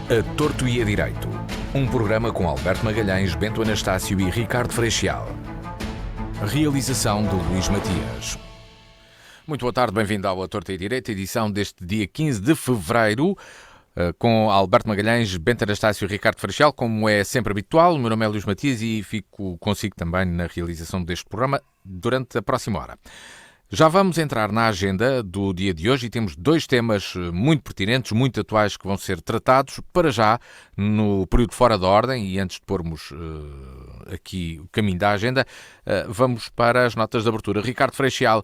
A Torto e a Direito, um programa com Alberto Magalhães, Bento Anastácio e Ricardo Freixal. Realização de Luís Matias. Muito boa tarde, bem-vindo ao A Torto e a Direito, edição deste dia 15 de fevereiro, com Alberto Magalhães, Bento Anastácio e Ricardo Freixal, como é sempre habitual. O meu nome é Luís Matias e fico consigo também na realização deste programa durante a próxima hora. Já vamos entrar na agenda do dia de hoje e temos dois temas muito pertinentes, muito atuais, que vão ser tratados para já no período fora da ordem. E antes de pormos aqui o caminho da agenda, vamos para as notas de abertura. Ricardo Freixal,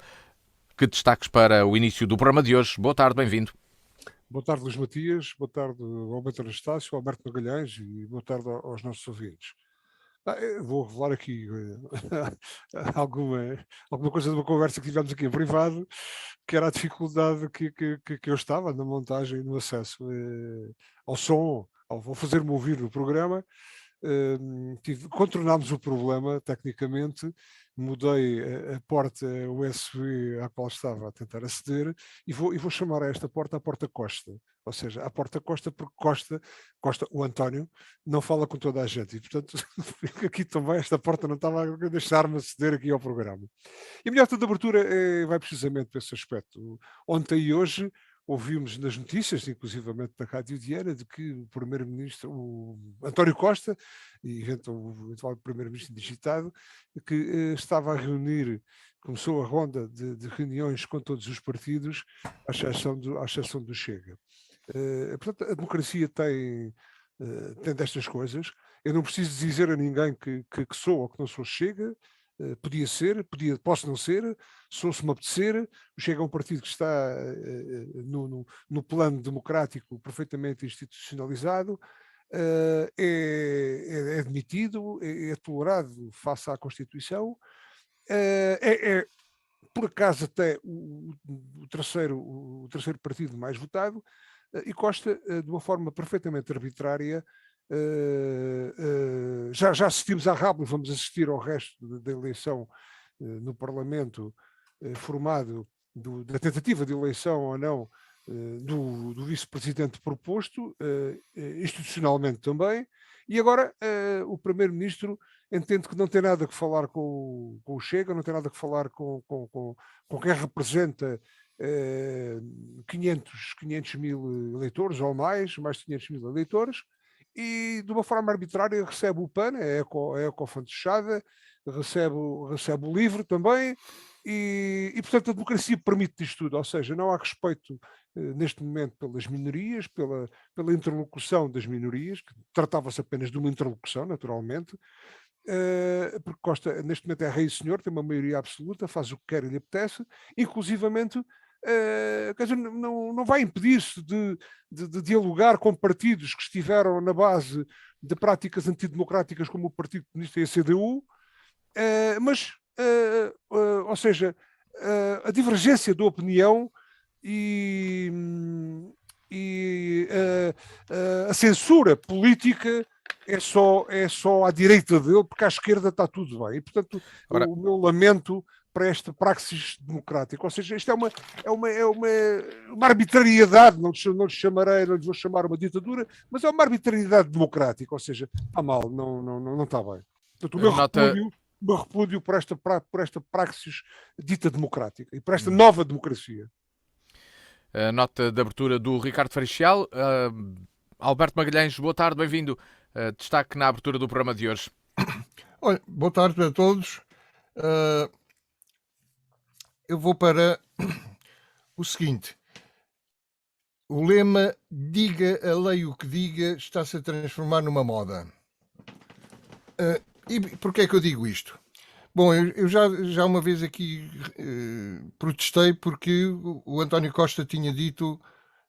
que destaques para o início do programa de hoje? Boa tarde, bem-vindo. Boa tarde, Luís Matias, boa tarde ao Bento Anastácio, ao Alberto Magalhães e boa tarde aos nossos ouvintes. Eu vou revelar aqui alguma coisa de uma conversa que tivemos aqui em privado, que era a dificuldade que eu estava na montagem e no acesso ao som, ao fazer-me ouvir no programa. Contornámos o problema tecnicamente, mudei a porta USB à qual estava a tentar aceder e vou chamar a esta porta a porta Costa, ou seja, a porta Costa porque Costa, o António, não fala com toda a gente e portanto aqui também esta porta não estava a deixar-me aceder aqui ao programa. E a minha nota de abertura vai precisamente para esse aspecto. Ontem e hoje ouvimos nas notícias, inclusivamente da Rádio Diana, de que o primeiro-ministro, o António Costa, e o eventual primeiro-ministro digitado, que estava a reunir, começou a ronda de reuniões com todos os partidos, à exceção do Chega. Portanto, a democracia tem destas coisas. Eu não preciso dizer a ninguém que sou ou que não sou Chega. Podia ser, posso não ser, se me apetecer. O Chega é um partido que está no plano democrático perfeitamente institucionalizado, é admitido, é tolerado face à Constituição, por acaso até o terceiro partido mais votado, e Costa, de uma forma perfeitamente arbitrária, já assistimos à RAB e vamos assistir ao resto da eleição no Parlamento, formado da tentativa de eleição ou não do vice-presidente proposto, institucionalmente também, e agora o primeiro-ministro entende que não tem nada que falar com o Chega, não tem nada que falar com quem representa 500 mil eleitores ou mais de 500 mil eleitores, e de uma forma arbitrária recebe o PAN, é a Ecofonte-Chada, recebe o LIVRE também, e portanto a democracia permite isto tudo, ou seja, não há respeito neste momento pelas minorias, pela interlocução das minorias, que tratava-se apenas de uma interlocução, naturalmente, porque Costa neste momento é rei e senhor, tem uma maioria absoluta, faz o que quer e lhe apetece, inclusivamente quer dizer, não vai impedir-se de dialogar com partidos que estiveram na base de práticas antidemocráticas como o Partido Comunista e a CDU, mas, ou seja, a divergência de opinião e a censura política é só à direita dele, porque à esquerda está tudo bem. E, portanto, o meu lamento para esta praxis democrática, ou seja, isto é uma arbitrariedade, não lhe vou chamar uma ditadura, mas é uma arbitrariedade democrática, ou seja, está mal, não está bem. Portanto, o meu repúdio por esta praxis dita democrática e por esta nova democracia. A nota de abertura do Ricardo Freixal. Alberto Magalhães, boa tarde, bem-vindo. Destaque na abertura do programa de hoje. Olha, boa tarde a todos. Eu vou para o seguinte. O lema "diga a lei o que diga" está-se a transformar numa moda. E porquê é que eu digo isto? Bom, eu já uma vez aqui protestei porque o António Costa tinha dito: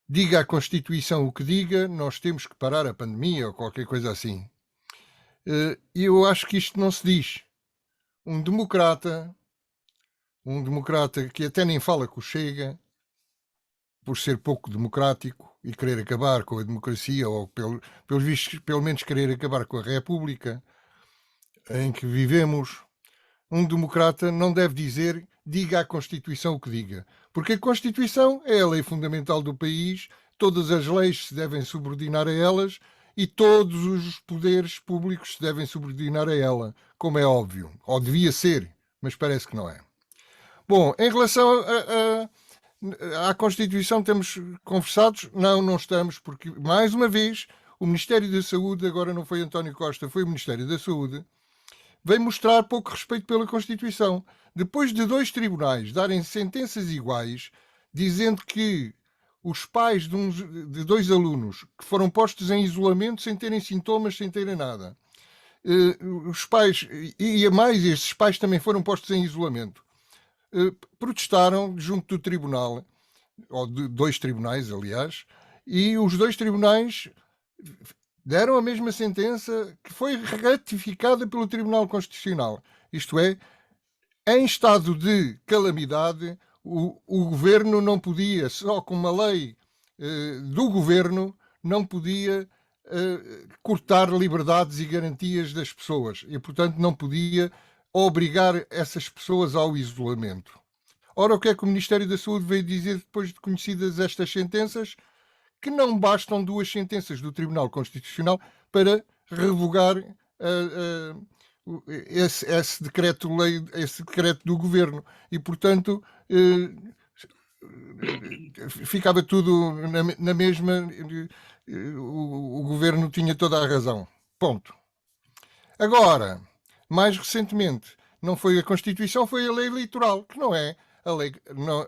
diga à Constituição o que diga, nós temos que parar a pandemia ou qualquer coisa assim. E eu acho que isto não se diz. Um democrata que até nem fala com o Chega, por ser pouco democrático e querer acabar com a democracia, ou pelos vistos, pelo menos querer acabar com a República em que vivemos, um democrata não deve dizer diga à Constituição o que diga. Porque a Constituição é a lei fundamental do país, todas as leis se devem subordinar a elas e todos os poderes públicos se devem subordinar a ela, como é óbvio, ou devia ser, mas parece que não é. Bom, em relação à Constituição, temos conversados? Não estamos, porque, mais uma vez, o Ministério da Saúde, agora não foi António Costa, foi o Ministério da Saúde, veio mostrar pouco respeito pela Constituição. Depois de 2 tribunais darem sentenças iguais, dizendo que os pais de 2 alunos que foram postos em isolamento sem terem sintomas, sem terem nada, os pais, e a mais, estes pais também foram postos em isolamento, protestaram junto do tribunal, ou de 2 tribunais, aliás, e os 2 tribunais deram a mesma sentença que foi ratificada pelo Tribunal Constitucional. Isto é, em estado de calamidade, o governo não podia, só com uma lei do governo, não podia cortar liberdades e garantias das pessoas e, portanto, não podia obrigar essas pessoas ao isolamento. Ora, o que é que o Ministério da Saúde veio dizer depois de conhecidas estas sentenças? Que não bastam 2 sentenças do Tribunal Constitucional para revogar esse decreto-lei, esse decreto do governo. E, portanto, ficava tudo na mesma. O governo tinha toda a razão. Ponto. Agora, mais recentemente, não foi a Constituição, foi a lei eleitoral, que não é. A lei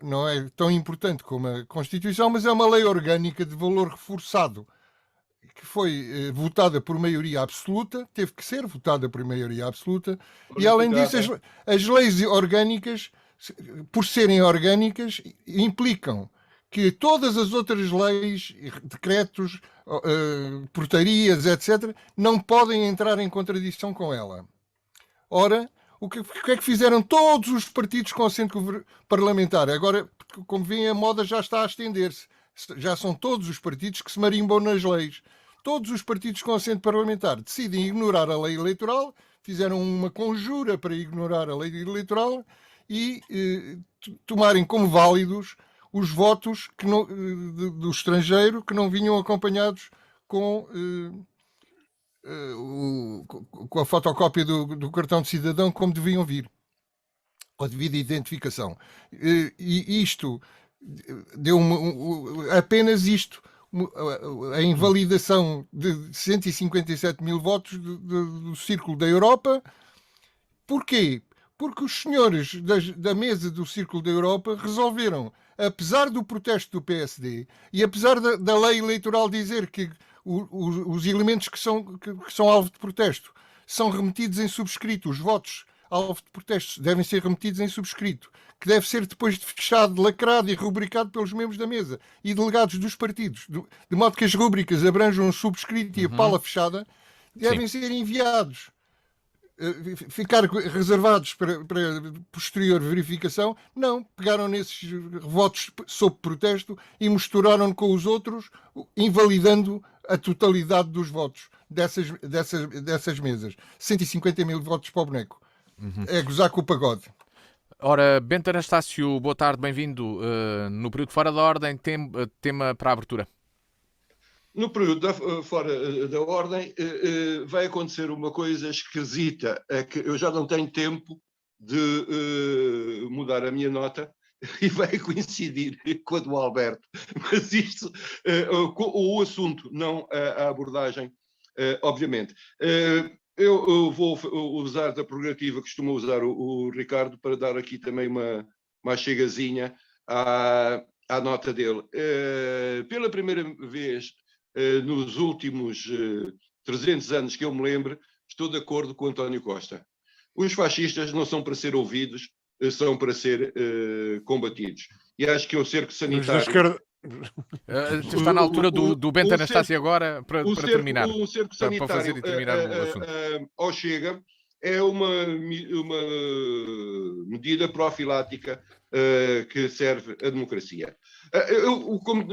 não é tão importante como a Constituição, mas é uma lei orgânica de valor reforçado, que foi votada por maioria absoluta, teve que ser votada por maioria absoluta, e além disso, as leis orgânicas, por serem orgânicas, implicam que todas as outras leis, decretos, portarias, etc., não podem entrar em contradição com ela. Ora, o que é que fizeram todos os partidos com assento parlamentar? Agora, como veem, a moda já está a estender-se. Já são todos os partidos que se marimbam nas leis. Todos os partidos com assento parlamentar decidem ignorar a lei eleitoral, fizeram uma conjura para ignorar a lei eleitoral e tomarem como válidos os votos do estrangeiro que não vinham acompanhados com a fotocópia do cartão de cidadão como deviam vir, com a devida identificação. E isto deu apenas isto, a invalidação de 157 mil votos do Círculo da Europa. Porquê? Porque os senhores da mesa do Círculo da Europa resolveram, apesar do protesto do PSD e apesar da lei eleitoral dizer que os elementos que são alvo de protesto são remetidos em subscrito, os votos alvo de protestos devem ser remetidos em subscrito, que deve ser depois fechado, lacrado e rubricado pelos membros da mesa e delegados dos partidos, de modo que as rubricas abranjam o subscrito e a pala fechada, devem ser enviados, ficar reservados para posterior verificação. Não, pegaram nesses votos sob protesto e misturaram com os outros, invalidando a totalidade dos votos dessas mesas. 150 mil votos para o boneco. É gozar com o pagode. Ora, Bento Anastácio, boa tarde, bem-vindo. No período fora da ordem, tema para a abertura. No período fora da ordem vai acontecer uma coisa esquisita, é que eu já não tenho tempo de mudar a minha nota e vai coincidir com a do Alberto, mas isto, o assunto, não a abordagem, obviamente. Eu vou usar da prerrogativa que costuma usar o Ricardo para dar aqui também uma chegazinha à nota dele. Pela primeira vez nos últimos 300 anos que eu me lembro, estou de acordo com António Costa. Os fascistas não são para ser ouvidos, são para ser combatidos. E acho que o cerco sanitário... Está na altura do Bento Anastácio agora para terminar. O cerco sanitário para fazer e terminar o assunto. Ao Chega é uma medida profilática que serve à democracia.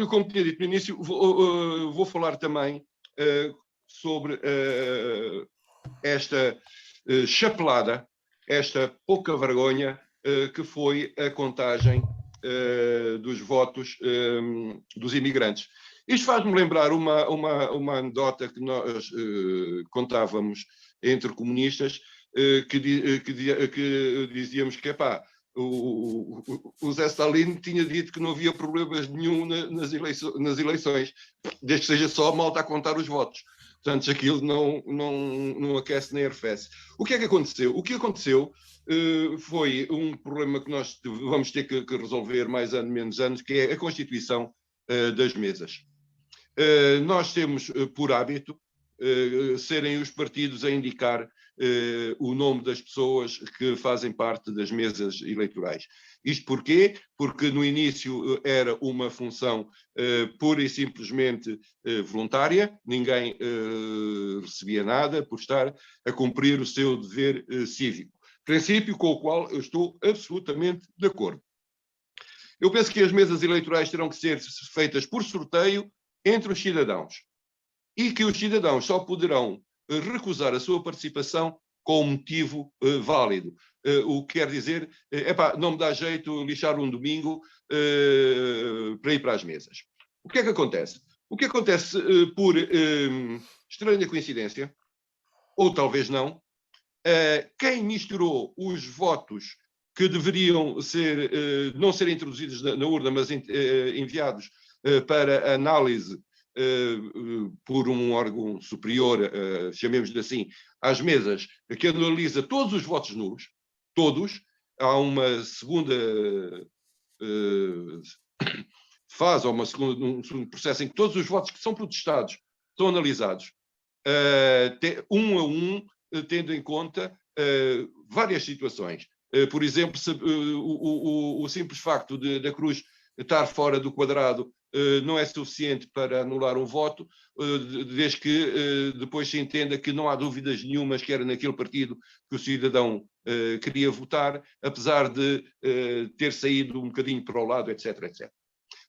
Como tinha dito no início, vou falar também sobre esta chapelada, esta pouca vergonha que foi a contagem dos votos dos imigrantes. Isto faz-me lembrar uma anedota que nós contávamos entre comunistas, que dizíamos que, o Zé Stalin tinha dito que não havia problemas nenhum nas eleições, desde que seja só a malta a contar os votos. Portanto, aquilo não aquece nem arrefece. O que é que aconteceu? O que aconteceu foi um problema que nós vamos ter que resolver mais ano, menos anos, que é a constituição das mesas. Nós temos por hábito serem os partidos a indicar o nome das pessoas que fazem parte das mesas eleitorais. Isto porquê? Porque no início era uma função pura e simplesmente voluntária, ninguém recebia nada por estar a cumprir o seu dever cívico. Princípio com o qual eu estou absolutamente de acordo. Eu penso que as mesas eleitorais terão que ser feitas por sorteio entre os cidadãos e que os cidadãos só poderão recusar a sua participação com um motivo válido. O que quer dizer, não me dá jeito lixar um domingo para ir para as mesas. O que é que acontece? O que acontece, por estranha coincidência, ou talvez não, quem misturou os votos que deveriam não ser introduzidos na urna, mas enviados para análise por um órgão superior, chamemos-lhe assim, às mesas, que analisa todos os votos nulos, todos. Há uma segunda fase, ou um segundo processo em que todos os votos que são protestados são analisados, um a um, tendo em conta várias situações. Por exemplo, o simples facto da cruz estar fora do quadrado não é suficiente para anular um voto, desde que depois se entenda que não há dúvidas nenhumas que era naquele partido que o cidadão queria votar, apesar de ter saído um bocadinho para o lado, etc, etc.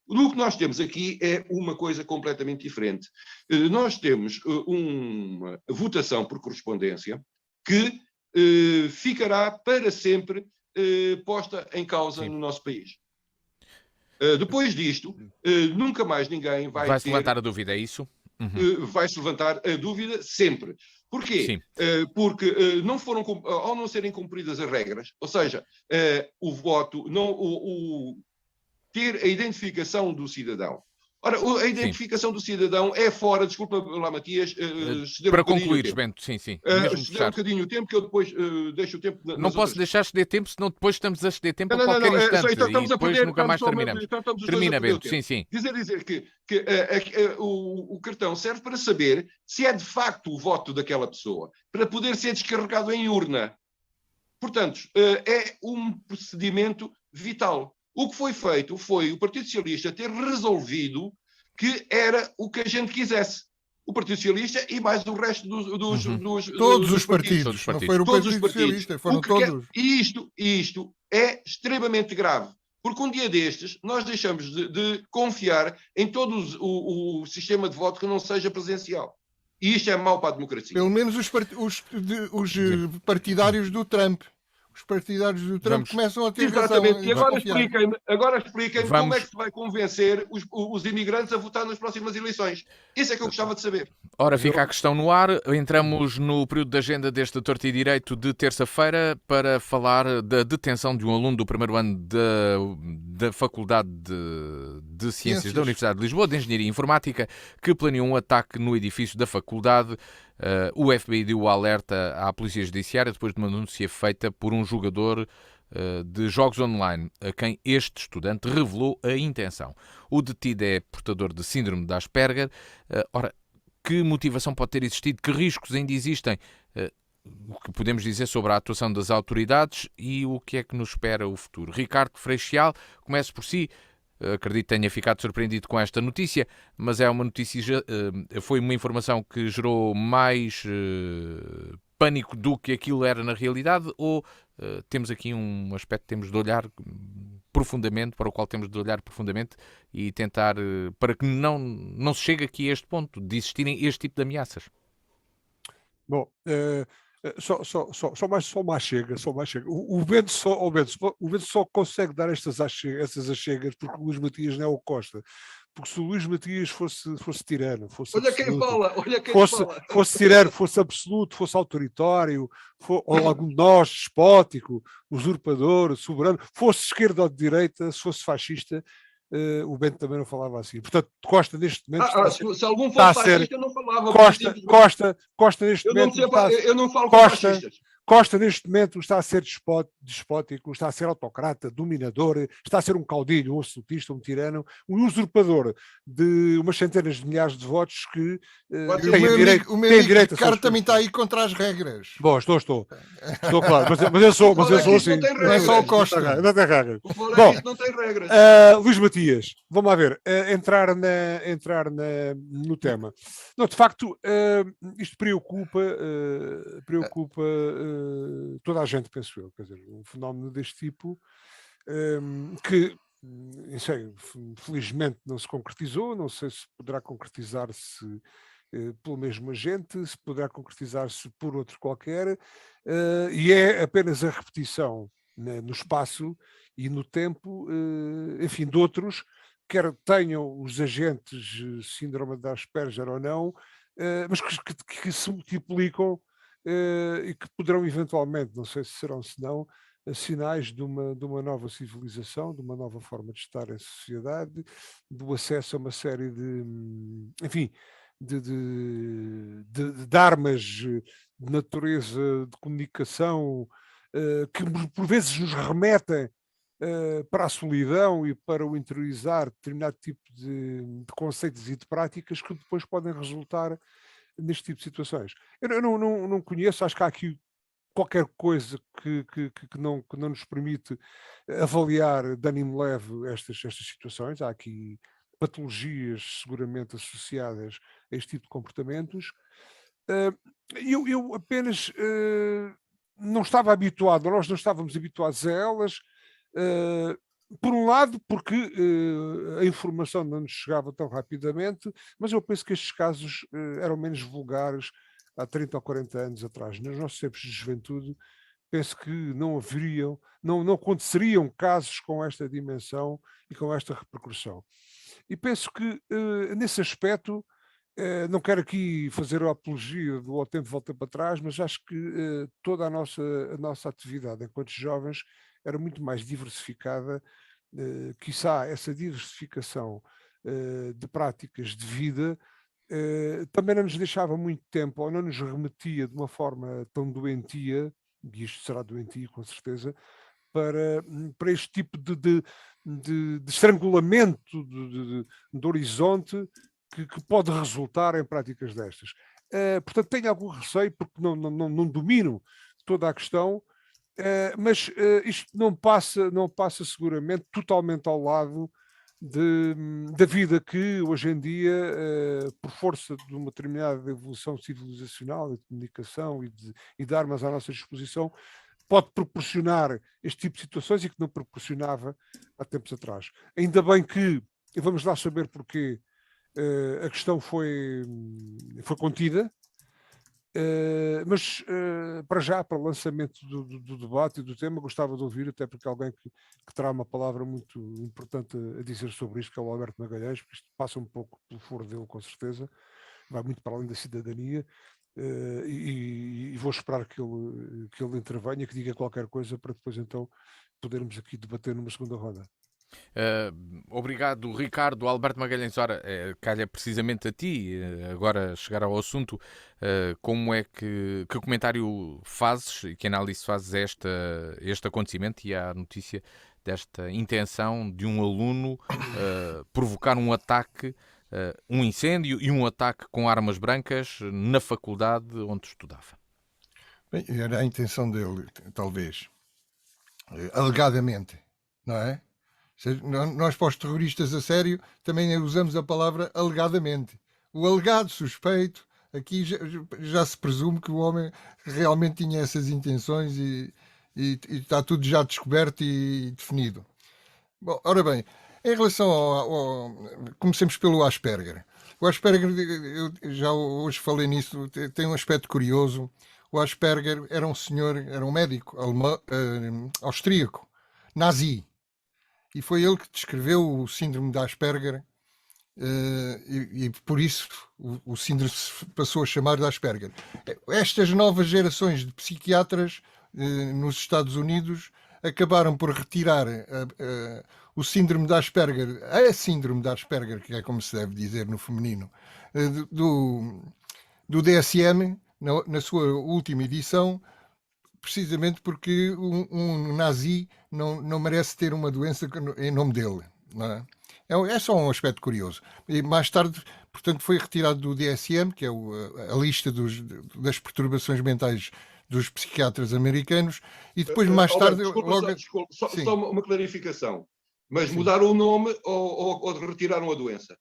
O que nós temos aqui é uma coisa completamente diferente. Nós temos uma votação por correspondência que ficará para sempre posta em causa no nosso país. Depois disto, nunca mais ninguém vai-se levantar a dúvida, é isso? Uhum. Vai-se levantar a dúvida sempre. Porquê? Porque ao não serem cumpridas as regras, ou seja, o voto, ter a identificação do cidadão. Ora, a identificação do cidadão é fora, desculpa lá, Matias, para concluir, Bento, sim. Ceder um bocadinho o tempo, que eu depois deixo o tempo... Não posso deixar ceder tempo, senão depois estamos a ceder tempo a qualquer instante, então e depois nunca mais terminamos. Termina, Bento, sim. Dizer que o cartão serve para saber se é de facto o voto daquela pessoa, para poder ser descarregado em urna. Portanto, é um procedimento vital. O que foi feito foi o Partido Socialista ter resolvido que era o que a gente quisesse. O Partido Socialista e mais o resto todos os partidos. Não foi o Partido Socialista, foram todos. Isto é extremamente grave. Porque um dia destes nós deixamos de confiar em todo o sistema de voto que não seja presencial. E isto é mau para a democracia. Pelo menos os partidários do Trump. Os partidários do Trump começam a ter razão. Exatamente. E agora expliquem como é que se vai convencer os imigrantes a votar nas próximas eleições. Isso é que eu gostava de saber. Ora, fica a questão no ar. Entramos no período de agenda deste Torto e Direito de terça-feira para falar da detenção de um aluno do primeiro ano da Faculdade de Ciências da Universidade de Lisboa, de Engenharia Informática, que planeou um ataque no edifício da faculdade. O FBI deu alerta à Polícia Judiciária depois de uma denúncia feita por um jogador de jogos online, a quem este estudante revelou a intenção. O detido é portador de síndrome de Asperger. Ora, que motivação pode ter existido? Que riscos ainda existem? O que podemos dizer sobre a atuação das autoridades e o que é que nos espera o futuro? Ricardo Freixal, comece por si. Acredito que tenha ficado surpreendido com esta notícia, mas é uma notícia, foi uma informação que gerou mais pânico do que aquilo era na realidade, ou temos aqui um aspecto que temos de olhar profundamente, para o qual temos de olhar profundamente e tentar, para que não se chegue aqui a este ponto de existirem este tipo de ameaças? Bom, só mais chega. O Bento só consegue dar essas achegas porque o Luís Matias não é o Costa. porque se o Luís Matias fosse tirano, fosse Olha quem absoluto, fala, olha quem fala. fosse tirano, fosse absoluto, fosse autoritário, ou algum de nós, despótico, usurpador, soberano, fosse esquerda ou de direita, se fosse fascista, o Bento também não falava assim. Portanto, Costa neste momento Se algum está fosse a ser fascista, eu não falava. Costa neste momento Eu não falo com fascistas. Costa neste momento está a ser despótico, está a ser autocrata, dominador, está a ser um caudilho, um absolutista, um tirano, um usurpador de umas centenas de milhares de votos que o meu amigo Ricardo também está aí contra as regras. Bom, estou claro, mas eu sou assim. Não é só o Costa. Não tem regras. O Floresta não tem regras. Luís Matias, vamos lá ver, entrar no tema. Não, de facto, isto preocupa toda a gente, penso eu. Quer dizer, um fenómeno deste tipo que, felizmente, não se concretizou. Não sei se poderá concretizar-se pelo mesmo agente, se poderá concretizar-se por outro qualquer, e é apenas a repetição, né, no espaço e no tempo, enfim, de outros, quer tenham os agentes síndrome de Asperger ou não, mas que se multiplicam e que poderão eventualmente, não sei se serão, se não, sinais de uma nova civilização, de uma nova forma de estar em sociedade, do acesso a uma série de, enfim, de armas de natureza de comunicação que por vezes nos remetem para a solidão e para o interiorizar determinado tipo de conceitos e de práticas que depois podem resultar neste tipo de situações. Eu não conheço, acho que há aqui qualquer coisa que não nos permite avaliar de ânimo leve estas situações. Há aqui patologias seguramente associadas a este tipo de comportamentos. Eu apenas não estava habituado, nós não estávamos habituados a elas, por um lado porque a informação não nos chegava tão rapidamente, mas eu penso que estes casos eram menos vulgares há 30 ou 40 anos atrás. Nos nossos tempos de juventude, penso que não aconteceriam casos com esta dimensão e com esta repercussão. E penso que, nesse aspecto, não quero aqui fazer a apologia do Ao Tempo Volta para Trás, mas acho que toda a nossa atividade enquanto jovens era muito mais diversificada, quiçá essa diversificação de práticas de vida também não nos deixava muito tempo, ou não nos remetia de uma forma tão doentia, e isto será doentio com certeza, para este tipo de estrangulamento de horizonte que pode resultar em práticas destas. Portanto, tenho algum receio, porque não domino toda a questão, mas isto não passa seguramente totalmente ao lado da vida que hoje em dia, por força de uma determinada evolução civilizacional e de comunicação e de armas à nossa disposição, pode proporcionar este tipo de situações e que não proporcionava há tempos atrás. Ainda bem que, e vamos lá saber porquê, a questão foi contida, mas para já, para o lançamento do debate e do tema, gostava de ouvir, até porque alguém que terá uma palavra muito importante a dizer sobre isto, que é o Alberto Magalhães, porque isto passa um pouco pelo foro dele, com certeza, vai muito para além da cidadania, e vou esperar que ele intervenha, que diga qualquer coisa, para depois então podermos aqui debater numa segunda roda. Obrigado, Ricardo. Alberto Magalhães, ora, calha precisamente a ti agora chegar ao assunto. Como é que comentário fazes e que análise fazes este acontecimento e à notícia desta intenção de um aluno provocar um ataque, um incêndio e um ataque com armas brancas na faculdade onde estudava? Bem, era a intenção dele, talvez, alegadamente, não é? Nós, para os terroristas a sério, também usamos a palavra alegadamente. O alegado suspeito, aqui já se presume que o homem realmente tinha essas intenções e está tudo já descoberto e definido. Bom, ora bem, em relação comecemos pelo Asperger. O Asperger, eu já hoje falei nisso, tem um aspecto curioso. O Asperger era um senhor, era um médico austríaco, nazi. E foi ele que descreveu o síndrome de Asperger e por isso o síndrome se passou a chamar de Asperger. Estas novas gerações de psiquiatras nos Estados Unidos acabaram por retirar o síndrome de Asperger, a síndrome de Asperger, que é como se deve dizer no feminino, do DSM, na sua última edição, precisamente porque um nazi não merece ter uma doença em nome dele, não é? É só um aspecto curioso. E mais tarde, portanto, foi retirado do DSM, que é a lista das perturbações mentais dos psiquiatras americanos, e depois mais tarde... Desculpa, só uma clarificação. Mas mudaram o nome ou retiraram a doença?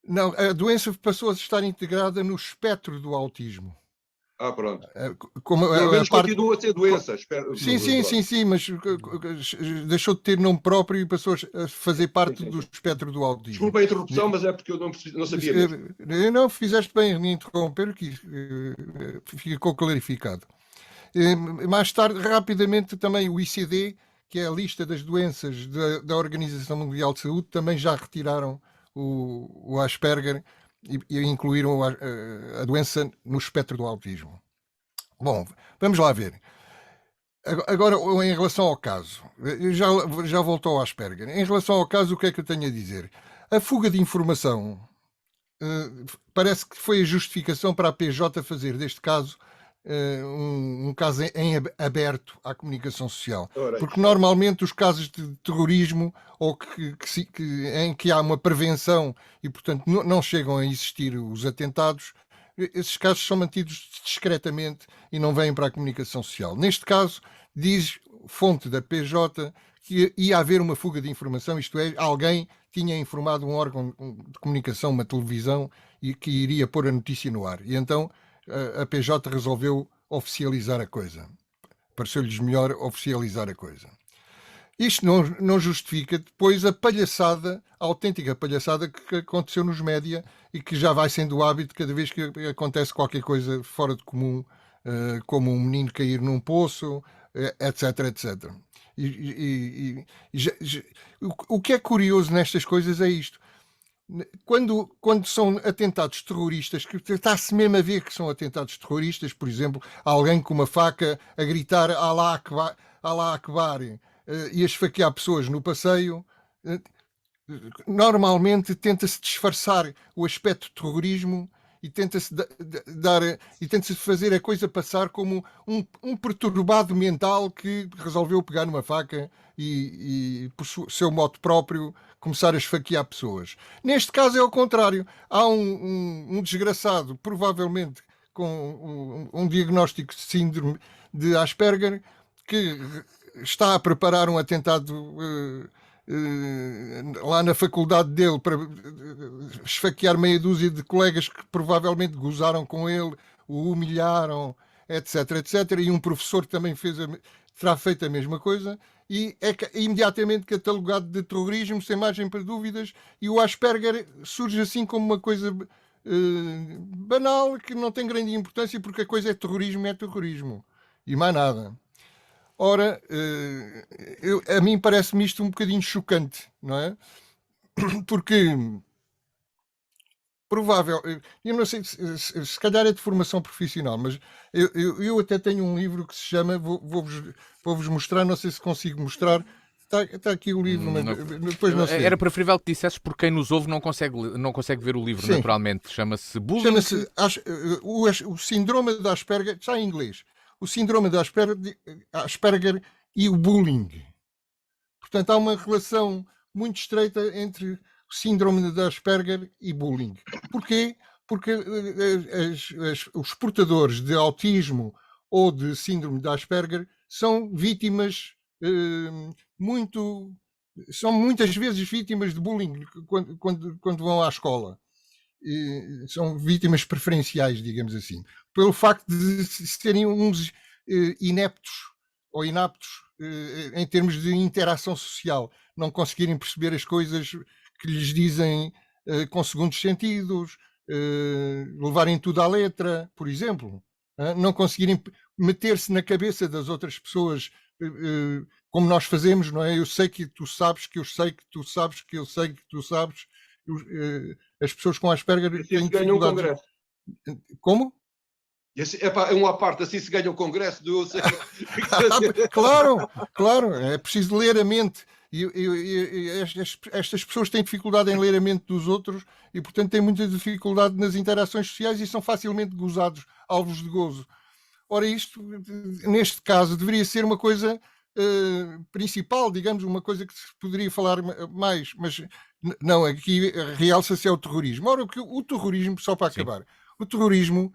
Não, a doença passou a estar integrada no espectro do autismo. Pronto. Como Pelo menos continua a ter doença. Sim, mas deixou de ter nome próprio e passou a fazer parte do espectro do autismo. Desculpa a interrupção, mas é porque eu não sabia mesmo. Não, fizeste bem em me interromper, que ficou clarificado. Mais tarde, rapidamente, também o ICD, que é a lista das doenças da Organização Mundial de Saúde, também já retiraram o Asperger e incluíram a doença no espectro do autismo. Bom, vamos lá ver. Agora, em relação ao caso, já voltou ao Asperger. Em relação ao caso, o que é que eu tenho a dizer? A fuga de informação parece que foi a justificação para a PJ fazer deste caso um caso em aberto à comunicação social. Porque normalmente os casos de terrorismo ou em que há uma prevenção e, portanto, não chegam a existir os atentados, esses casos são mantidos discretamente e não vêm para a comunicação social. Neste caso, diz fonte da PJ que ia haver uma fuga de informação, isto é, alguém tinha informado um órgão de comunicação, uma televisão, e que iria pôr a notícia no ar. E então a PJ resolveu oficializar a coisa. Pareceu-lhes melhor oficializar a coisa. Isto não justifica depois a palhaçada, a autêntica palhaçada que aconteceu nos média e que já vai sendo o hábito cada vez que acontece qualquer coisa fora de comum, como um menino cair num poço, etc, etc. O que é curioso nestas coisas é isto. Quando são atentados terroristas, que está-se mesmo a ver que são atentados terroristas, por exemplo, alguém com uma faca a gritar Alá Akbar e a esfaquear pessoas no passeio, normalmente tenta-se disfarçar o aspecto de terrorismo e tenta-se fazer a coisa passar como um perturbado mental que resolveu pegar numa faca e por seu modo próprio, começar a esfaquear pessoas. Neste caso é ao contrário. Há um desgraçado, provavelmente com um diagnóstico de síndrome de Asperger, que está a preparar um atentado lá na faculdade dele para esfaquear meia dúzia de colegas que provavelmente gozaram com ele, o humilharam, etc, etc. E um professor também terá feito a mesma coisa e é imediatamente catalogado de terrorismo, sem margem para dúvidas, e o Asperger surge assim como uma coisa banal, que não tem grande importância, porque a coisa é terrorismo e mais nada. Ora, a mim parece-me isto um bocadinho chocante, não é? Porque provável, eu não sei, se calhar é de formação profissional, mas eu até tenho um livro que se chama, vou-vos mostrar, não sei se consigo mostrar, está aqui o livro, mas depois não sei. Era preferível que dissesses, porque quem nos ouve não consegue ver o livro. Sim. Naturalmente. Chama-se bullying. Chama-se o síndrome de Asperger, está em inglês. O síndrome de Asperger e o bullying. Portanto, há uma relação muito estreita entre o síndrome de Asperger e bullying. Porquê? Porque os portadores de autismo ou de síndrome de Asperger são vítimas são muitas vezes vítimas de bullying quando vão à escola. São vítimas preferenciais, digamos assim, pelo facto de serem uns ineptos ou inaptos em termos de interação social, não conseguirem perceber as coisas que lhes dizem com segundos sentidos, levarem tudo à letra, por exemplo, não conseguirem meter-se na cabeça das outras pessoas, como nós fazemos, não é? Eu sei que tu sabes, que eu sei que tu sabes, que eu sei que tu sabes. as pessoas com Asperger têm se ganha um dificuldades. congresso. Como? E assim, é uma parte, assim se ganha um congresso do Claro, é preciso ler a mente. E estas pessoas têm dificuldade em ler a mente dos outros e, portanto, têm muita dificuldade nas interações sociais e são facilmente gozados, alvos de gozo. Ora, isto, neste caso, deveria ser uma coisa principal, digamos, uma coisa que se poderia falar mais, mas não, aqui realça-se o terrorismo. Ora, o terrorismo, só para acabar, o terrorismo,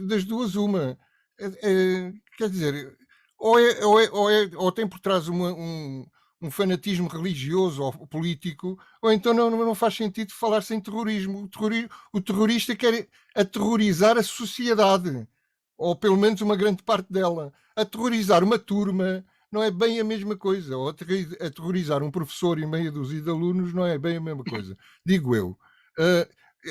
das duas, uma, quer dizer, ou tem por trás um fanatismo religioso ou político, ou então não faz sentido falar-se em terrorismo. O terrorista quer aterrorizar a sociedade, ou pelo menos uma grande parte dela. Aterrorizar uma turma não é bem a mesma coisa, ou aterrorizar um professor e meia dúzia de alunos não é bem a mesma coisa, digo eu.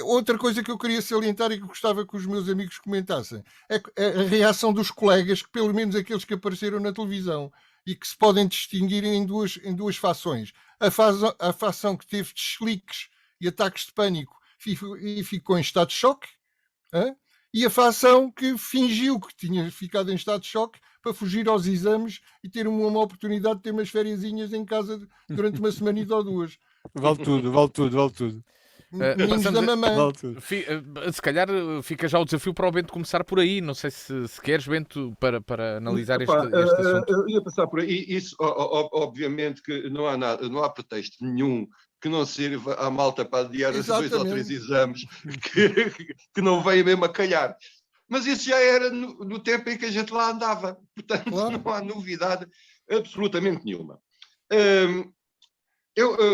Outra coisa que eu queria salientar e que gostava que os meus amigos comentassem é a reação dos colegas, que pelo menos aqueles que apareceram na televisão, e que se podem distinguir em duas fações. A fação que teve desliques e ataques de pânico e ficou em estado de choque, e a fação que fingiu que tinha ficado em estado de choque para fugir aos exames e ter uma oportunidade de ter umas fériasinhas em casa durante uma semanita ou duas. Vale tudo, vale tudo, vale tudo. Meninos da mamãe. Vale tudo. Se calhar fica já o desafio para o Bento começar por aí. Não sei se queres, Bento, para analisar este assunto. Eu ia passar por aí. Isso, obviamente, que não há pretexto nenhum que não sirva à malta para adiar os 2 ou 3 exames que não veio mesmo a calhar. Mas isso já era no tempo em que a gente lá andava. Portanto, não há novidade absolutamente nenhuma.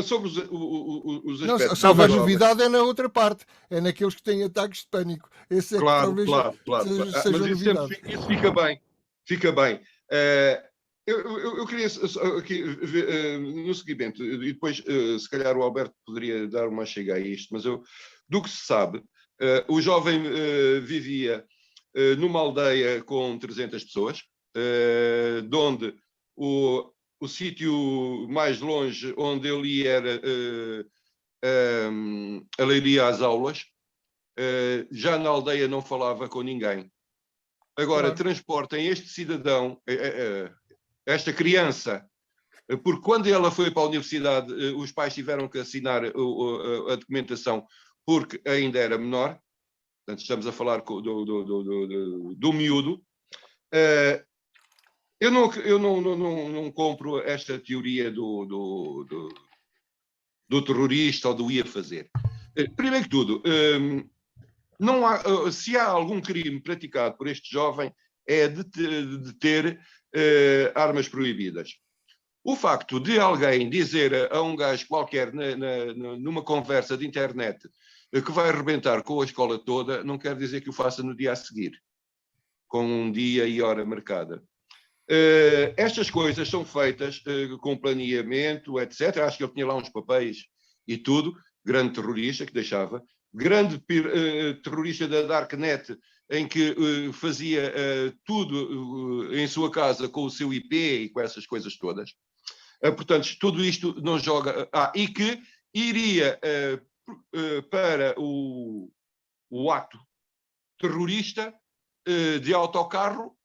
Sobre os aspectos... Sobre a novidade é na outra parte. É naqueles que têm ataques de pânico. Esse é claro, que talvez seja mas novidade. Isso fica bem. Eu queria aqui no seguimento, e depois se calhar o Alberto poderia dar uma chega a isto, mas do que se sabe, o jovem vivia numa aldeia com 300 pessoas, de onde o sítio mais longe onde ele ia era a Leiria às aulas. Já na aldeia não falava com ninguém. Agora, transportem este cidadão, esta criança, porque quando ela foi para a universidade, os pais tiveram que assinar a documentação porque ainda era menor. Portanto, estamos a falar do miúdo. Eu não compro esta teoria do terrorista ou do ia fazer. Primeiro que tudo, se há algum crime praticado por este jovem, é de ter armas proibidas. O facto de alguém dizer a um gajo qualquer numa conversa de internet que vai arrebentar com a escola toda, não quer dizer que o faça no dia a seguir, com um dia e hora marcada. Estas coisas são feitas com planeamento, etc. Acho que ele tinha lá uns papéis e tudo. Grande terrorista que deixava. Grande terrorista da Darknet, em que fazia tudo em sua casa com o seu IP e com essas coisas todas. Portanto, tudo isto não joga... e que iria para o ato terrorista de autocarro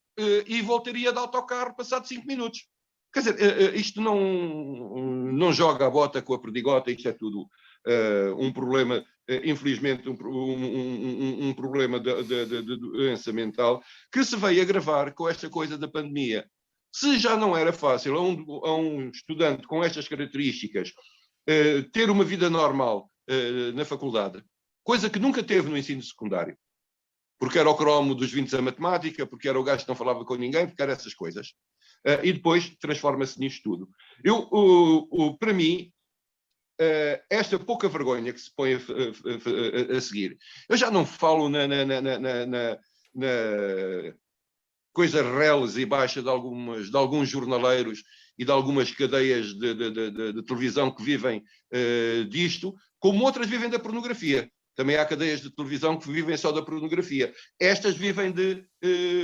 e voltaria de autocarro passado 5 minutos. Quer dizer, isto não joga a bota com a perdigota, isto é tudo um problema, infelizmente, um problema de doença mental que se veio agravar com esta coisa da pandemia. Se já não era fácil a um estudante com estas características ter uma vida normal na faculdade, coisa que nunca teve no ensino secundário, porque era o cromo dos 20 a matemática, porque era o gajo que não falava com ninguém, porque era essas coisas. E depois transforma-se nisto tudo. Para mim, esta pouca vergonha que se põe a seguir, eu já não falo na coisa reles e baixa de alguns jornaleiros e de algumas cadeias de televisão que vivem disto, como outras vivem da pornografia. Também há cadeias de televisão que vivem só da pornografia. Estas vivem de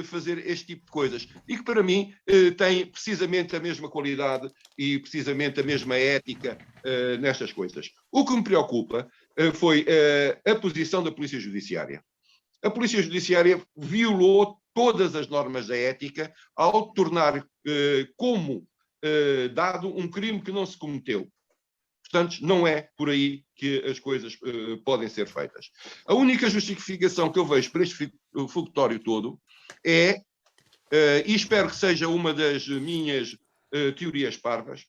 fazer este tipo de coisas. E que, para mim, têm precisamente a mesma qualidade e precisamente a mesma ética nestas coisas. O que me preocupa foi a posição da Polícia Judiciária. A Polícia Judiciária violou todas as normas da ética ao tornar como dado um crime que não se cometeu. Portanto, não é por aí que as coisas podem ser feitas. A única justificação que eu vejo para este fogotório todo é, e espero que seja uma das minhas teorias parvas,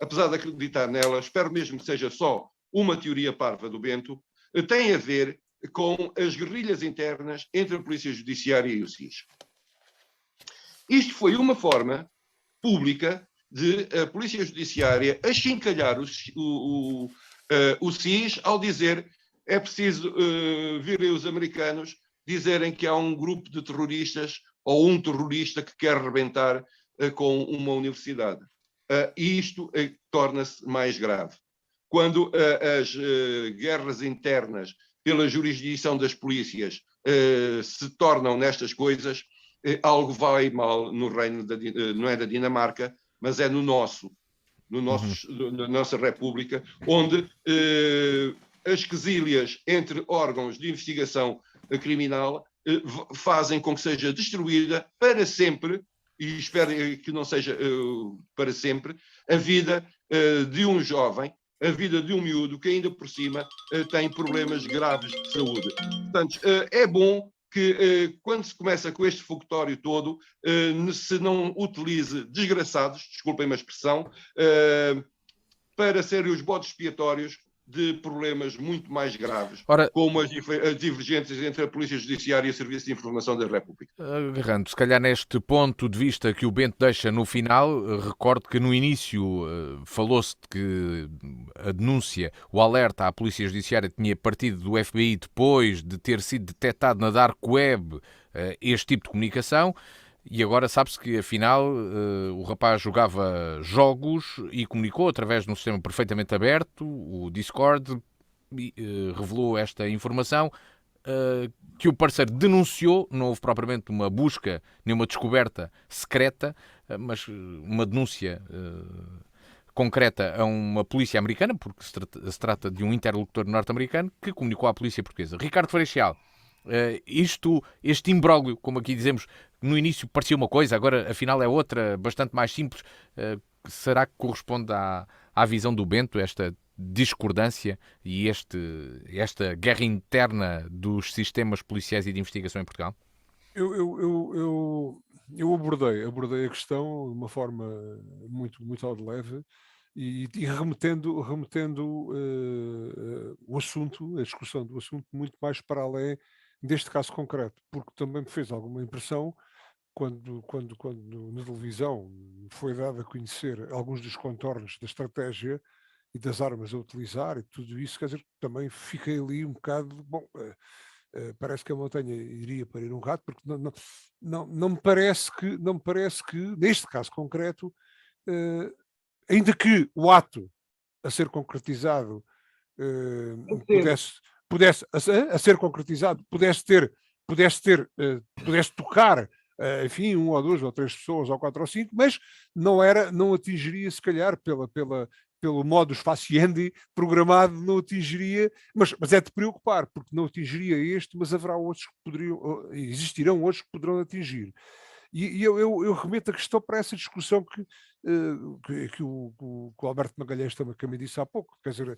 apesar de acreditar nela, espero mesmo que seja só uma teoria parva do Bento, tem a ver com as guerrilhas internas entre a Polícia Judiciária e o SIS. Isto foi uma forma pública de a Polícia Judiciária achincalhar o SIS ao dizer é preciso virem os americanos dizerem que há um grupo de terroristas ou um terrorista que quer rebentar com uma universidade. E isto torna-se mais grave. Quando as guerras internas pela jurisdição das polícias se tornam nestas coisas, algo vai mal no reino, não é da Dinamarca, mas é na nossa República, onde as quesílias entre órgãos de investigação criminal fazem com que seja destruída para sempre, e espero que não seja para sempre, a vida de um jovem, a vida de um miúdo que ainda por cima tem problemas graves de saúde. Portanto, é bom que quando se começa com este fogotório todo, se não utilize desgraçados, desculpem-me a expressão, para serem os bodes expiatórios de problemas muito mais graves, como as divergências entre a Polícia Judiciária e o Serviço de Informação da República. Agarrando, se calhar neste ponto de vista que o Bento deixa no final, recordo que no início falou-se de que a denúncia, o alerta à Polícia Judiciária tinha partido do FBI depois de ter sido detectado na Dark Web este tipo de comunicação. E agora sabe-se que, afinal, o rapaz jogava jogos e comunicou através de um sistema perfeitamente aberto, o Discord, revelou esta informação, que o parceiro denunciou. Não houve propriamente uma busca, nem uma descoberta secreta, mas uma denúncia concreta a uma polícia americana, porque se trata de um interlocutor norte-americano que comunicou à polícia portuguesa. Ricardo Freixal, este imbróglio, como aqui dizemos, no início parecia uma coisa, agora afinal é outra, bastante mais simples. Será que corresponde à visão do Bento, esta discordância e esta guerra interna dos sistemas policiais e de investigação em Portugal? Eu abordei a questão de uma forma muito ao de leve e remetendo o assunto, a discussão do assunto, muito mais para além deste caso concreto, porque também me fez alguma impressão quando na televisão foi dado a conhecer alguns dos contornos da estratégia e das armas a utilizar e tudo isso, quer dizer, também fiquei ali um bocado, parece que a montanha iria parir um rato, porque não me parece que neste caso concreto, ainda que o ato a ser concretizado pudesse ser concretizado, pudesse tocar, enfim, 1 ou 2 ou 3 pessoas, ou 4 ou 5, mas não atingiria, se calhar, pelo modus faciendi programado, não atingiria, mas é de preocupar, porque não atingiria este, mas haverá outros que existirão outros que poderão atingir. E eu remeto a questão para essa discussão que o Alberto Magalhães também disse há pouco, quer dizer,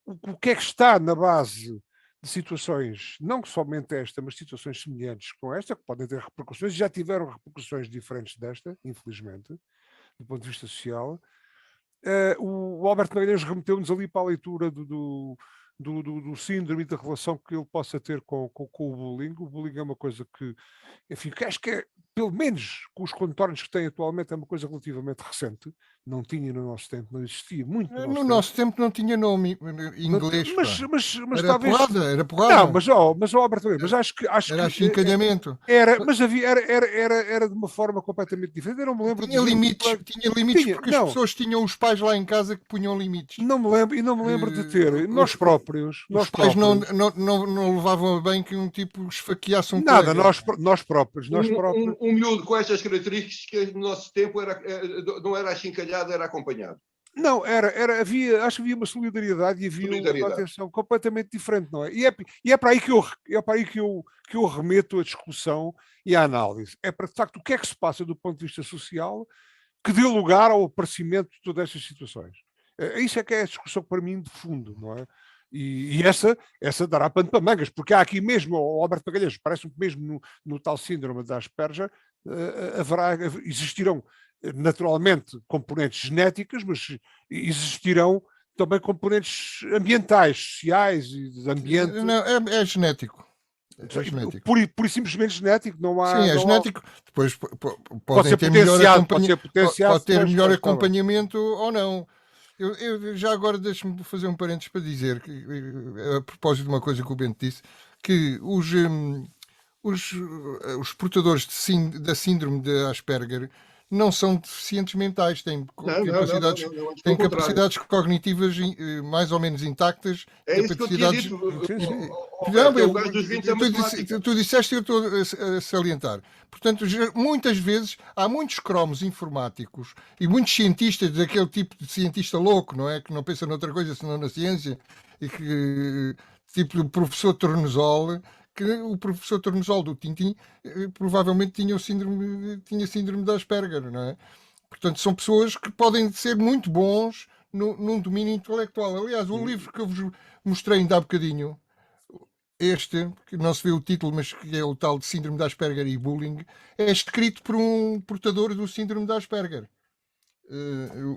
o que é que está na base de situações, não somente esta, mas situações semelhantes com esta, que podem ter repercussões, já tiveram repercussões diferentes desta, infelizmente, do ponto de vista social. O Alberto Magalhães remeteu-nos ali para a leitura do síndrome da relação que ele possa ter com o bullying. O bullying é uma coisa que, enfim, que acho que é, pelo menos com os contornos que tem atualmente, é uma coisa relativamente recente. Não tinha no nosso tempo, não existia muito no nosso tempo não tinha nome em inglês. Mas era talvez... era porrada. Não, mas Alberto, mas acho era achincalhamento. Mas era de uma forma completamente diferente. Eu não me lembro tinha limites porque as pessoas tinham os pais lá em casa que punham limites. Não me lembro de ter. Nós próprios. Os pais não levavam a bem que um tipo esfaqueasse um nada, colega. nós próprios. Um miúdo com estas características no nosso tempo não era achincalhado, era acompanhado. Não, acho que havia uma solidariedade e havia uma atenção completamente diferente, não é? E é para aí que eu remeto a discussão e a análise. É para, de facto, o que é que se passa do ponto de vista social que deu lugar ao aparecimento de todas estas situações. Isso é que é a discussão para mim de fundo, não é? E essa dará pano para mangas, porque há aqui mesmo, o Alberto Magalhães, parece-me que mesmo no tal síndrome da Asperger, existirão naturalmente componentes genéticas, mas existirão também componentes ambientais, sociais e de ambiente. Não, é genético. É genético. Por e simplesmente genético, não há. Sim, é não genético. Depois pode ser ter melhor acompanhamento ou não. Eu já agora deixo-me fazer um parênteses para dizer que, a propósito de uma coisa que o Bento disse, que os portadores da síndrome de Asperger não são deficientes mentais, têm capacidades cognitivas mais ou menos intactas. É isso que eu tinha dito. Tu disseste e eu estou a salientar. Portanto, muitas vezes há muitos cromos informáticos e muitos cientistas, daquele tipo de cientista louco, não é? Que não pensa noutra coisa senão na ciência, e que, tipo o professor Tornosol, que o professor Tornosol do Tintim provavelmente tinha síndrome de Asperger, não é? Portanto, são pessoas que podem ser muito bons num domínio intelectual. Aliás, o livro que eu vos mostrei ainda há bocadinho, este, que não se vê o título, mas que é o tal de Síndrome de Asperger e Bullying, é escrito por um portador do Síndrome de Asperger.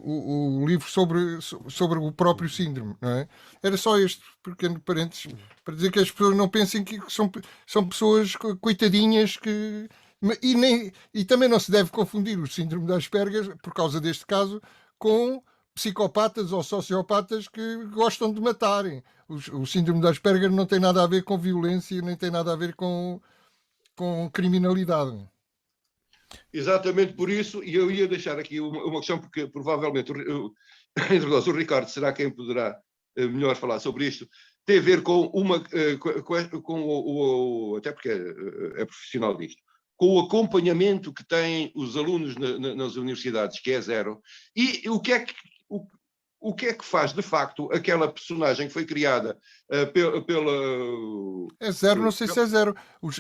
O livro sobre o próprio síndrome, não é? Era só este pequeno parênteses para dizer que as pessoas não pensem que são pessoas coitadinhas e também não se deve confundir o síndrome de Asperger, por causa deste caso, com psicopatas ou sociopatas que gostam de matarem. O síndrome de Asperger não tem nada a ver com violência, nem tem nada a ver com criminalidade. Exatamente por isso, e eu ia deixar aqui uma questão, porque provavelmente o Ricardo será quem poderá melhor falar sobre isto, tem a ver com até porque é profissional disto, com o acompanhamento que têm os alunos nas universidades, que é zero, e o que é que faz, de facto, aquela personagem que foi criada pela... É zero, não sei se é zero. Uma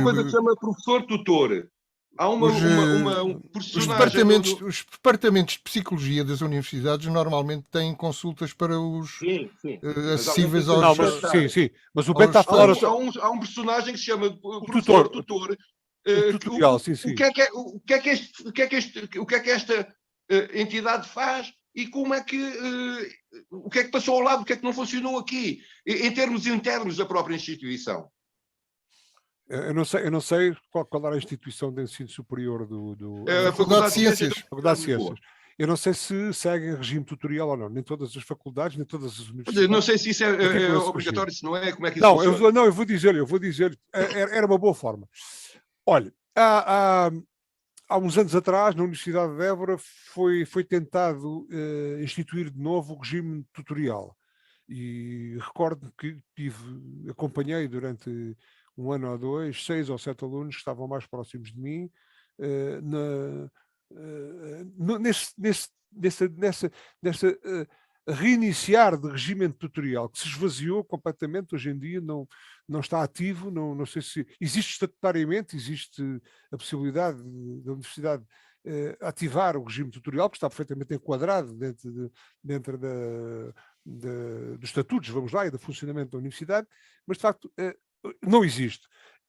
coisa que se chama professor tutor. Há um personagem... Os departamentos de psicologia das universidades normalmente têm consultas para os acessíveis aos... Sim. Mas o Bento está a falar... Há um personagem que se chama professor tutor. O que é que esta entidade faz? E como é que o que é que passou ao lado, o que é que não funcionou aqui, em termos internos da própria instituição? Eu não sei qual era a instituição de ensino superior a Faculdade de Ciências. Faculdade de Ciências. Eu não sei se seguem regime tutorial ou não. Nem todas as faculdades, nem todas as universidades. Não sei se isso é obrigatório, se não é, como é que isso funciona? Eu vou dizer, era uma boa forma. Olha, há uns anos atrás, na Universidade de Évora, foi tentado instituir de novo o regime tutorial. E recordo que acompanhei durante um ano ou dois, 6 ou 7 alunos que estavam mais próximos de mim, nessa reiniciar de regime tutorial, que se esvaziou completamente, hoje em dia não está ativo, não sei se existe estatutariamente, existe a possibilidade da universidade ativar o regime tutorial, que está perfeitamente enquadrado dentro dos estatutos, vamos lá, e do funcionamento da universidade, mas de facto não existe.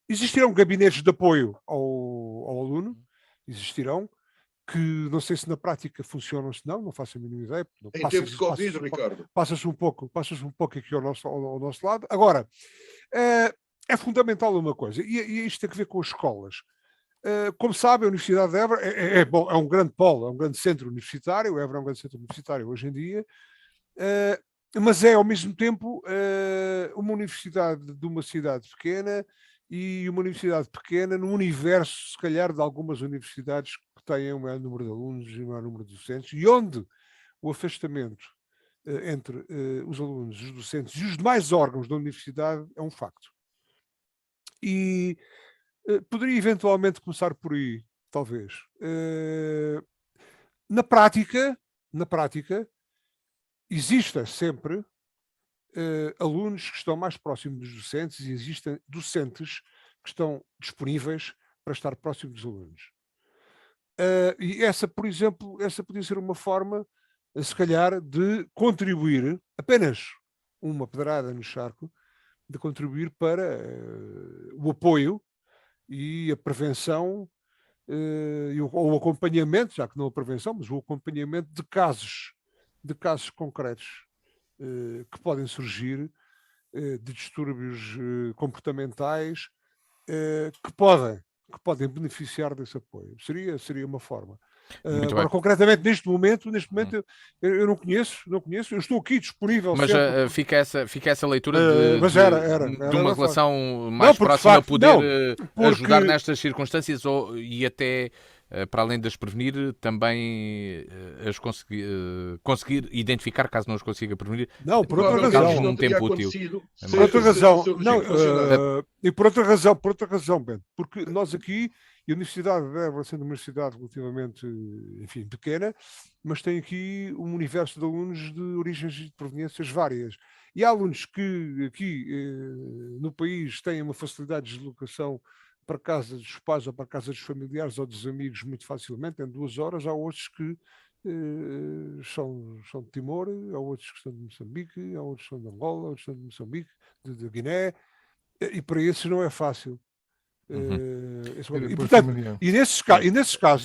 Existirão gabinetes de apoio ao aluno, existirão, que não sei se na prática funcionam, se não faço a mínima ideia. Em tempos de Covid, Ricardo. Passa-se um pouco aqui ao nosso lado. Agora, é fundamental uma coisa, e isto tem a ver com as escolas. Como sabe, a Universidade de Évora é um grande polo, é um grande centro universitário, o Évora é um grande centro universitário hoje em dia, mas é ao mesmo tempo uma universidade de uma cidade pequena e uma universidade pequena num universo, se calhar, de algumas universidades que têm um maior número de alunos e um maior número de docentes, e onde o afastamento entre os alunos, os docentes e os demais órgãos da universidade é um facto. E poderia eventualmente começar por aí, talvez. Na prática, na prática, exista sempre alunos que estão mais próximos dos docentes e existem docentes que estão disponíveis para estar próximos dos alunos. E essa, por exemplo, essa podia ser uma forma, se calhar, de contribuir, apenas uma pedrada no charco, de contribuir para o apoio e a prevenção ou o acompanhamento, já que não a prevenção, mas o acompanhamento de casos concretos que podem surgir de distúrbios comportamentais que podem beneficiar desse apoio. Seria uma forma. Agora, concretamente, neste momento eu não conheço, eu estou aqui disponível. Mas fica essa leitura de uma relação mais próxima a poder ajudar nestas circunstâncias e até, para além de as prevenir, também as conseguir identificar, caso não as consiga prevenir. Não, por outra razão. Num tempo útil. Por outra razão. E por outra razão, Bento, porque nós aqui, e a Universidade de Évora, sendo uma universidade relativamente, enfim, pequena, mas tem aqui um universo de alunos de origens e de proveniências várias. E há alunos que aqui no país têm uma facilidade de deslocação para casa dos pais ou para casa dos familiares ou dos amigos muito facilmente, em 2 horas. Há outros que são de Timor, há outros que são de Moçambique, há outros que são de Angola, outros que são de Moçambique, de Guiné, e para esses não é fácil. E, portanto, nesses casos,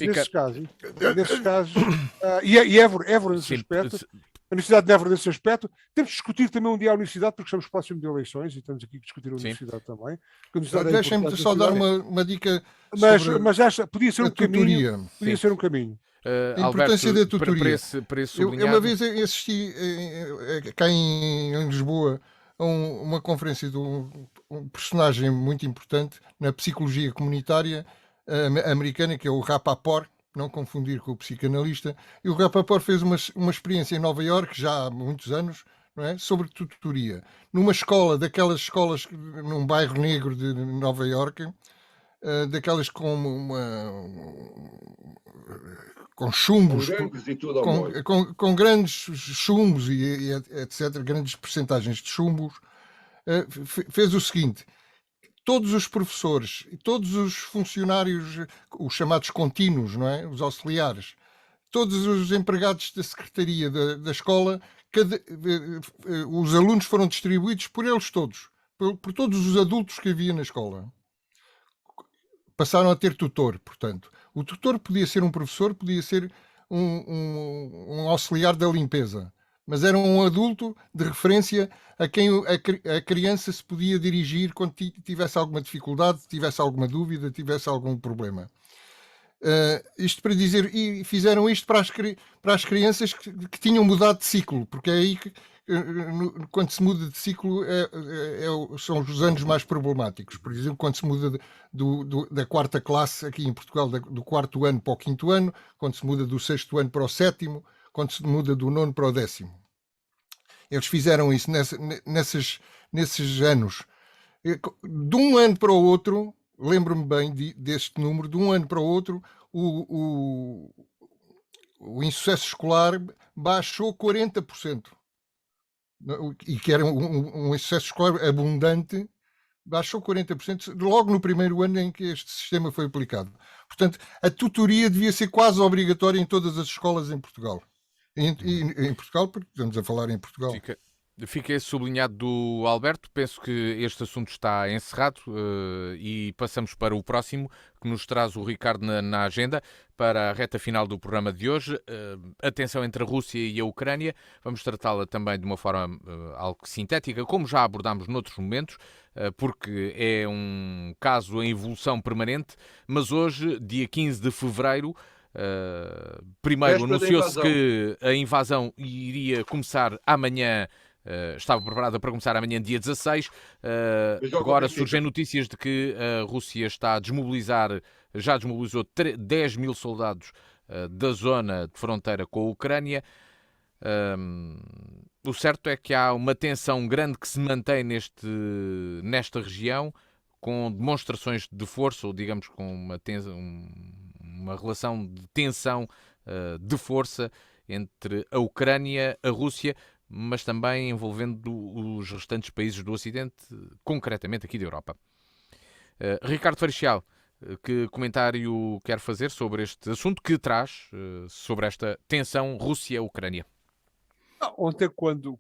e Évora nesse aspecto, a Universidade de Évora nesse aspecto, temos de discutir também um dia a Universidade, porque estamos próximos de eleições e estamos aqui a discutir a Universidade também. Deixem-me só dar uma dica mas podia ser um caminho. Podia ser um caminho. A importância da tutoria. Para esse eu uma vez assisti cá em Lisboa a uma conferência de um personagem muito importante na psicologia comunitária americana, que é o Rapaport, não confundir com o psicanalista. E o Rapaport fez uma experiência em Nova Iorque, já há muitos anos, não é? Sobre tutoria. Numa escola, daquelas escolas num bairro negro de Nova Iorque, daquelas com chumbos, com grandes chumbos e etc., grandes percentagens de chumbos, fez o seguinte: todos os professores e todos os funcionários, os chamados contínuos, não é? Os auxiliares, todos os empregados da secretaria da escola, os alunos foram distribuídos por eles todos, por todos os adultos que havia na escola. Passaram a ter tutor, portanto. O tutor podia ser um professor, podia ser um auxiliar da limpeza, mas era um adulto de referência a quem a criança se podia dirigir quando tivesse alguma dificuldade, tivesse alguma dúvida, tivesse algum problema. Isto para dizer, e fizeram isto para as crianças que tinham mudado de ciclo, porque é aí que, quando se muda de ciclo, são os anos mais problemáticos. Por exemplo, quando se muda da 4ª classe aqui em Portugal, do 4º ano para o 5º ano, quando se muda do 6º ano para o 7º, quando se muda do 9º para o 10º. Eles fizeram isso nesses anos. De um ano para o outro, lembro-me bem deste número, de um ano para o outro, o insucesso escolar baixou 40%. E que era um insucesso escolar abundante, baixou 40% logo no primeiro ano em que este sistema foi aplicado. Portanto, a tutoria devia ser quase obrigatória em todas as escolas em Portugal. Em Portugal, porque estamos a falar em Portugal. Fica esse sublinhado do Alberto. Penso que este assunto está encerrado e passamos para o próximo, que nos traz o Ricardo na agenda, para a reta final do programa de hoje. A tensão entre a Rússia e a Ucrânia. Vamos tratá-la também de uma forma algo sintética, como já abordámos noutros momentos, porque é um caso em evolução permanente, mas hoje, dia 15 de fevereiro, primeiro anunciou-se que a invasão iria começar amanhã, estava preparada para começar amanhã, dia 16. Agora surgem notícias de que a Rússia está a desmobilizar, já desmobilizou 10 mil soldados da zona de fronteira com a Ucrânia. O certo é que há uma tensão grande que se mantém nesta região, com demonstrações de força, ou digamos com uma relação de tensão, de força, entre a Ucrânia, a Rússia, mas também envolvendo os restantes países do Ocidente, concretamente aqui da Europa. Ricardo Farixial, que comentário quer fazer sobre este assunto que traz sobre esta tensão Rússia-Ucrânia? Ontem, quando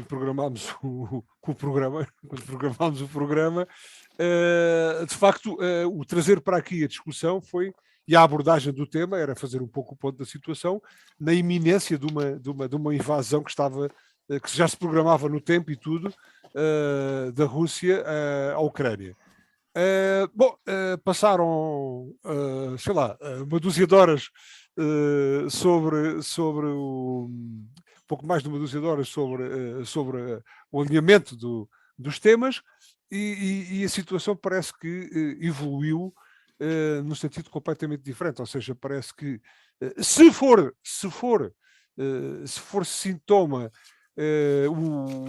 programámos o programa, de facto, o trazer para aqui a discussão foi, e a abordagem do tema era fazer um pouco o ponto da situação, na iminência de uma invasão que já se programava no tempo e tudo, da Rússia à Ucrânia. Passaram, sei lá, uma dúzia de horas sobre pouco mais de uma dúzia de horas sobre o alinhamento dos temas e a situação parece que evoluiu num sentido completamente diferente, ou seja, parece que se for sintoma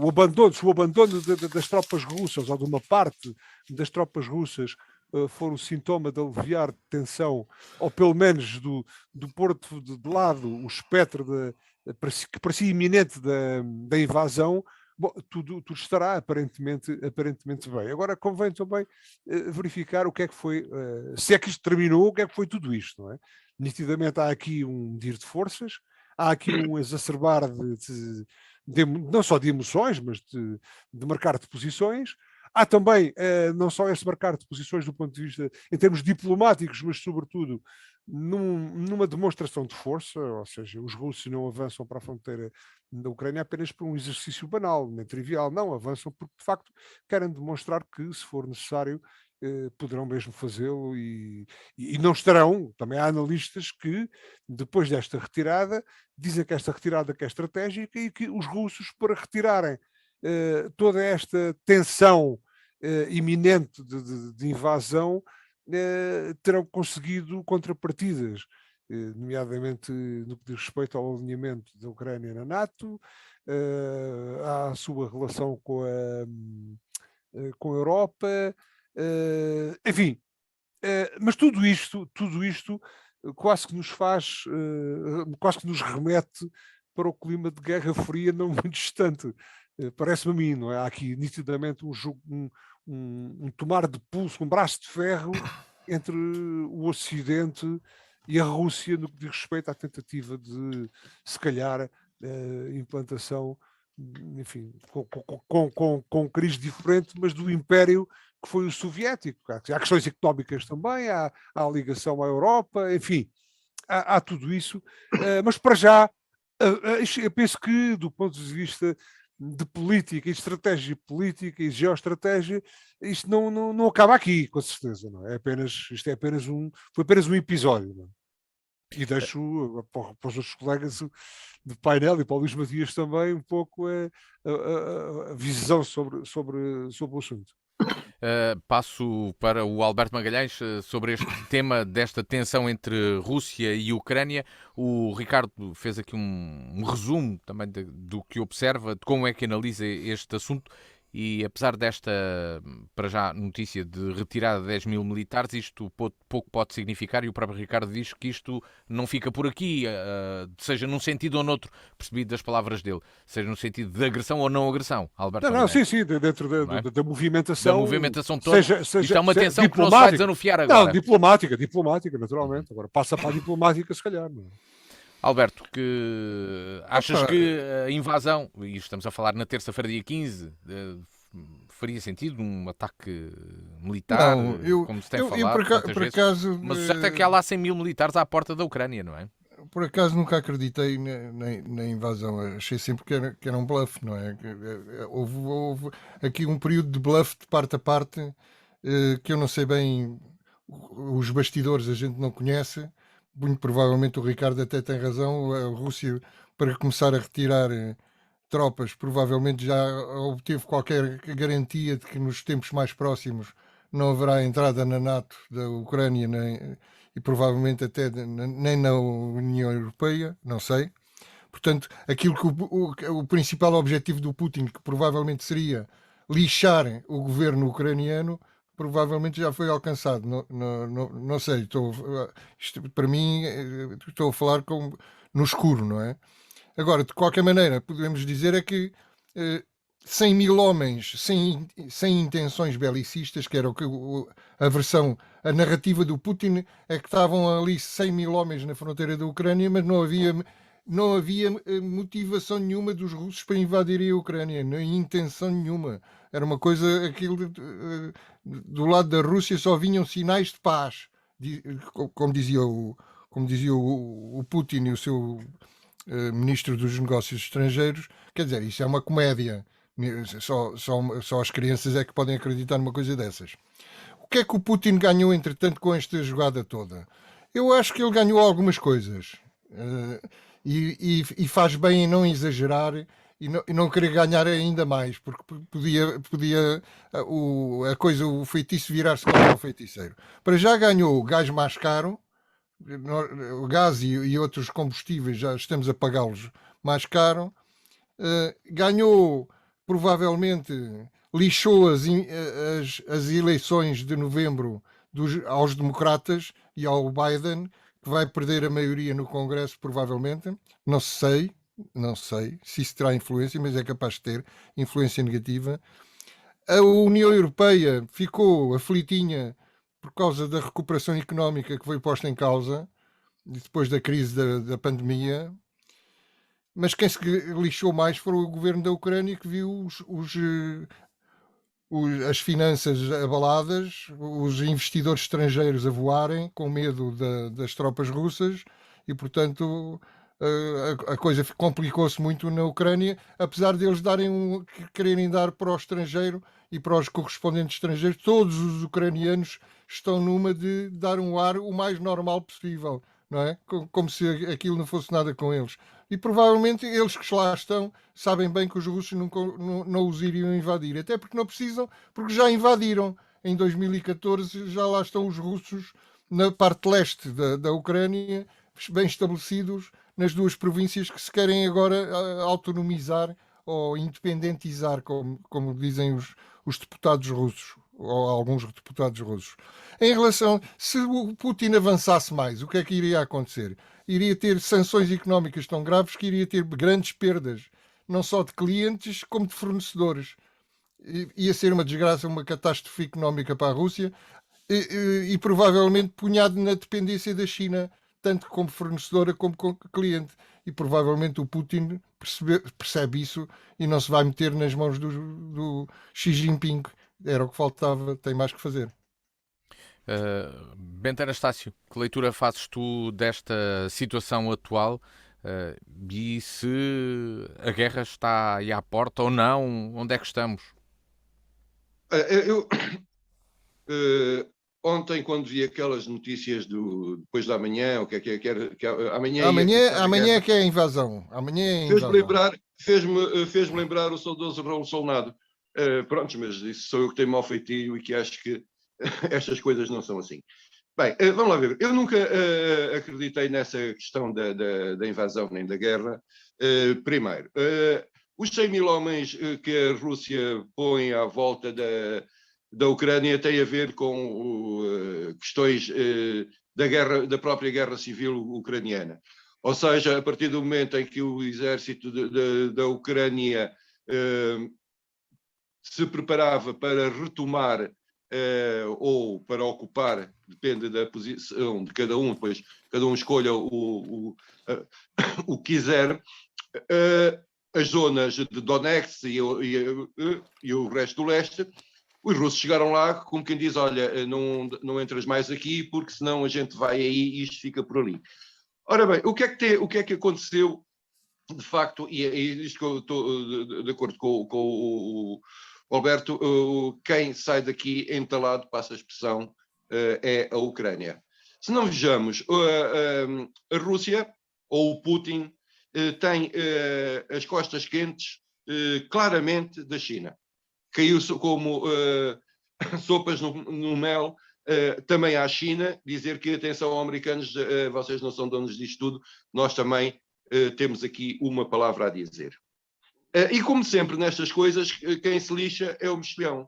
o abandono das tropas russas ou de uma parte das tropas russas for o sintoma de aliviar tensão, ou pelo menos do pôr de lado o espectro que parecia iminente da invasão, bom, tudo estará aparentemente bem. Agora convém também verificar o que é que foi, se é que isto terminou, o que é que foi tudo isto, não é? Nitidamente há aqui um medir de forças, há aqui um exacerbar não só de emoções, mas de marcar de posições. Há também, não só esse marcar de posições do ponto de vista, em termos diplomáticos, mas sobretudo numa demonstração de força, ou seja, os russos não avançam para a fronteira da Ucrânia apenas por um exercício banal, nem trivial, não, avançam porque de facto querem demonstrar que, se for necessário, poderão mesmo fazê-lo e não estarão. Também há analistas que, depois desta retirada, dizem que esta retirada que é estratégica e que os russos, para retirarem toda esta tensão iminente de invasão, terão conseguido contrapartidas, nomeadamente no que diz respeito ao alinhamento da Ucrânia na NATO, à sua relação com a Europa, enfim, mas tudo isto quase que nos faz, quase que nos remete para o clima de Guerra Fria não muito distante. Parece-me a mim, não é? Há aqui nitidamente um tomar de pulso, um braço de ferro entre o Ocidente e a Rússia no que diz respeito à tentativa de, se calhar, implantação, enfim, com um cariz diferente, mas do império que foi o soviético. Há questões económicas também, há a ligação à Europa, enfim, há tudo isso, mas para já, eu penso que, do ponto de vista de política e estratégia política e geoestratégia, isto não acaba aqui, com certeza, não é? Isto foi apenas um episódio, não é? E deixo para os outros colegas de painel e para o Luís Matias também um pouco a visão sobre o assunto. Passo para o Alberto Magalhães sobre este tema desta tensão entre Rússia e Ucrânia. O Ricardo fez aqui um resumo também do que observa, de como é que analisa este assunto. E apesar desta, para já, notícia de retirada de 10 mil militares, isto pouco pode significar, e o próprio Ricardo diz que isto não fica por aqui, seja num sentido ou noutro, percebido das palavras dele, seja no sentido de agressão ou não agressão, Alberto. Sim, dentro da movimentação. Da movimentação toda. Isto é uma tensão que não se vai desanufiar agora. Não, diplomática, naturalmente. Agora passa para a diplomática, se calhar. Não é? Alberto, que achas que a invasão, e estamos a falar na terça-feira, dia 15, faria sentido um ataque militar, como se tem falado por acaso, mas o certo é que há lá 100 mil militares à porta da Ucrânia, não é? Por acaso nunca acreditei na invasão, achei sempre que era um bluff, não é? Houve aqui um período de bluff de parte a parte, que eu não sei bem, os bastidores a gente não conhece. Muito provavelmente o Ricardo até tem razão. A Rússia, para começar a retirar tropas, provavelmente já obteve qualquer garantia de que nos tempos mais próximos não haverá entrada na NATO da Ucrânia e provavelmente até nem na União Europeia, não sei. Portanto, aquilo que o principal objetivo do Putin, que provavelmente seria lixar o governo ucraniano, provavelmente já foi alcançado. Não sei, isto, para mim, estou a falar no escuro, não é? Agora, de qualquer maneira, podemos dizer é que 100 mil homens sem intenções belicistas, que era a narrativa do Putin, é que estavam ali 100 mil homens na fronteira da Ucrânia, mas não havia motivação nenhuma dos russos para invadirem a Ucrânia, nem intenção nenhuma. Era uma coisa, do lado da Rússia só vinham sinais de paz, como dizia o Putin e o seu ministro dos Negócios Estrangeiros. Quer dizer, isso é uma comédia. Só as crianças é que podem acreditar numa coisa dessas. O que é que o Putin ganhou, entretanto, com esta jogada toda? Eu acho que ele ganhou algumas coisas. E faz bem em não exagerar e não querer ganhar ainda mais, porque podia o feitiço virar-se contra o feiticeiro. Para já ganhou o gás mais caro, o gás e outros combustíveis já estamos a pagá-los mais caro. Ganhou, provavelmente, lixou as eleições de novembro aos democratas e ao Biden, que vai perder a maioria no Congresso, provavelmente. Não sei se isso terá influência, mas é capaz de ter influência negativa. A União Europeia ficou aflitinha por causa da recuperação económica que foi posta em causa depois da crise da pandemia. Mas quem se lixou mais foi o governo da Ucrânia, que viu as finanças abaladas, os investidores estrangeiros a voarem com medo das tropas russas e, portanto, a coisa complicou-se muito na Ucrânia, apesar deles quererem dar para o estrangeiro e para os correspondentes estrangeiros. Todos os ucranianos estão numa de dar um ar o mais normal possível, não é? Como se aquilo não fosse nada com eles. E provavelmente eles que lá estão sabem bem que os russos não os iriam invadir. Até porque não precisam, porque já invadiram. Em 2014 já lá estão os russos na parte leste da Ucrânia, bem estabelecidos nas duas províncias que se querem agora autonomizar ou independentizar, como dizem os deputados russos, ou alguns deputados russos. Em relação, se o Putin avançasse mais, o que é que iria acontecer? Iria ter sanções económicas tão graves que iria ter grandes perdas, não só de clientes, como de fornecedores. Ia ser uma desgraça, uma catástrofe económica para a Rússia e provavelmente punhado na dependência da China, tanto como fornecedora como cliente. E provavelmente o Putin percebe isso e não se vai meter nas mãos do Xi Jinping. Era o que faltava, tem mais que fazer. Bento Anastácio, que leitura fazes tu desta situação atual e se a guerra está aí à porta ou não? Onde é que estamos? Ontem, quando vi aquelas notícias depois da manhã, o que é que era? Amanhã é que é a invasão. Amanhã é a invasão. Fez-me lembrar o saudoso Raul Solnado. Prontos, mas isso sou eu que tenho mau feitio e que acho que estas coisas não são assim. Bem, vamos lá ver. Eu nunca acreditei nessa questão da invasão nem da guerra. Primeiro, os 100 mil homens que a Rússia põe à volta da Ucrânia têm a ver com questões da própria guerra civil ucraniana. Ou seja, a partir do momento em que o exército da Ucrânia se preparava para retomar ou para ocupar, depende da posição de cada um, depois cada um escolha o que quiser, as zonas de Donetsk e o resto do leste, os russos chegaram lá como quem diz, olha, não entras mais aqui porque senão a gente vai aí e isto fica por ali. Ora bem, o que é que aconteceu de facto, e isto que eu estou de acordo com o Alberto, quem sai daqui entalado, passa a expressão, é a Ucrânia. Se não vejamos, a Rússia, ou o Putin, tem as costas quentes claramente da China. Caiu como sopas no mel também à China, dizer que, atenção, americanos, vocês não são donos disto tudo, nós também temos aqui uma palavra a dizer. E como sempre nestas coisas, quem se lixa é o mexilhão.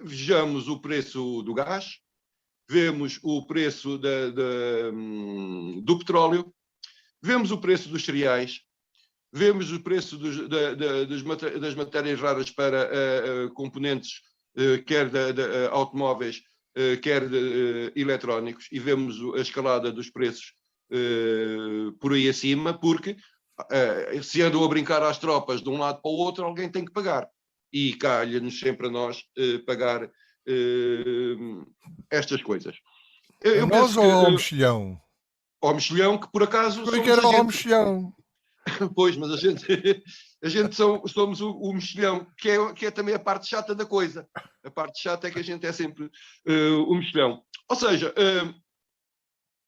vejamos o preço do gás, vemos o preço do petróleo, vemos o preço dos cereais, vemos o preço das matérias raras para componentes, quer de automóveis, quer de eletrónicos, e vemos a escalada dos preços por aí acima, porque se andam a brincar às tropas de um lado para o outro, alguém tem que pagar. E calha-nos sempre a nós pagar estas coisas. A nós ou ao mexilhão? Ao mexilhão, que por acaso... Foi que era ao mexilhão. Pois, mas a gente somos o mexilhão, que é também a parte chata da coisa. A parte chata é que a gente é sempre o mexilhão. Ou seja,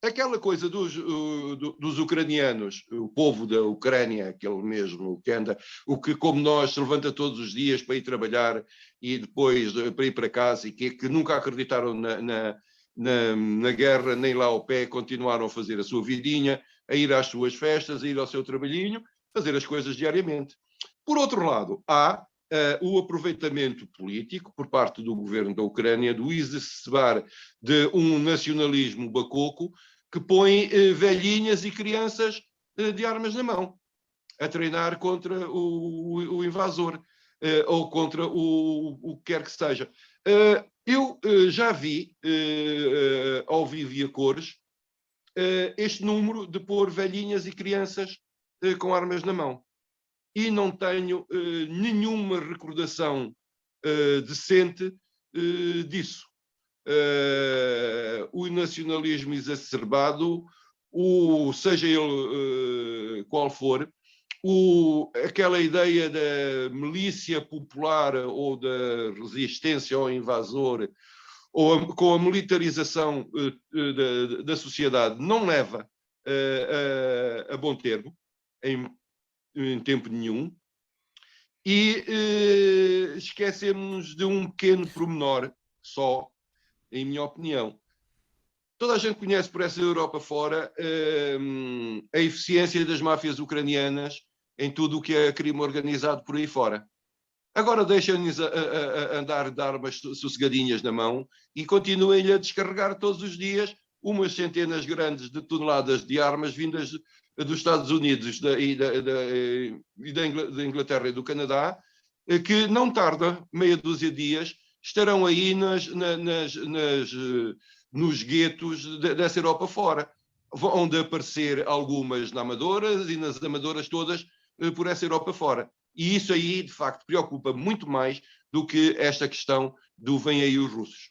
aquela coisa dos ucranianos, o povo da Ucrânia, aquele mesmo que anda, o que como nós se levanta todos os dias para ir trabalhar e depois para ir para casa, e que nunca acreditaram na guerra, nem lá ao pé, continuaram a fazer a sua vidinha, a ir às suas festas, a ir ao seu trabalhinho, fazer as coisas diariamente. Por outro lado, há o aproveitamento político por parte do governo da Ucrânia do exacerbar de um nacionalismo bacoco que põe velhinhas e crianças de armas na mão a treinar contra o invasor ou contra o que quer que seja. Eu já vi ao vivo e a cores este número de pôr velhinhas e crianças com armas na mão. E não tenho nenhuma recordação decente disso. O nacionalismo exacerbado, seja ele qual for, aquela ideia da milícia popular ou da resistência ao invasor, ou com a militarização da sociedade, não leva a bom termo, em tempo nenhum, e esquecemos de um pequeno pormenor só, em minha opinião. Toda a gente conhece por essa Europa fora a eficiência das máfias ucranianas em tudo o que é crime organizado por aí fora. Agora deixem-nos andar de armas sossegadinhas na mão e continuem-lhe a descarregar todos os dias umas centenas grandes de toneladas de armas vindas dos Estados Unidos e da Inglaterra e do Canadá, que não tarda, meia dúzia de dias, estarão aí nos guetos dessa Europa fora. Vão de aparecer algumas na Amadoras e nas Amadoras todas por essa Europa fora. E isso aí, de facto, preocupa muito mais do que esta questão do vem aí os russos.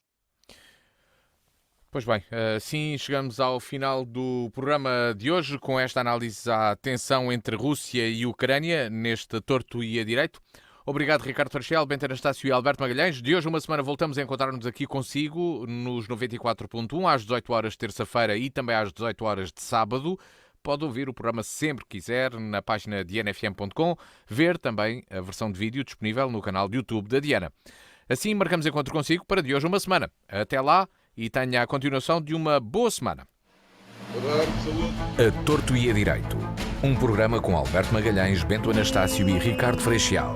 Pois bem, assim chegamos ao final do programa de hoje, com esta análise à tensão entre Rússia e Ucrânia, neste Torto e a Direito. Obrigado, Ricardo Freixel, Bento Anastácio e Alberto Magalhães. De hoje, uma semana, voltamos a encontrar-nos aqui consigo nos 94.1, às 18 horas de terça-feira e também às 18 horas de sábado. Pode ouvir o programa sempre que quiser na página dianafm.com, ver também a versão de vídeo disponível no canal de YouTube da Diana. Assim, marcamos encontro consigo para de hoje uma semana. Até lá e tenha a continuação de uma boa semana. A Torto e a Direito, um programa com Alberto Magalhães, Bento Anastácio e Ricardo Freixel.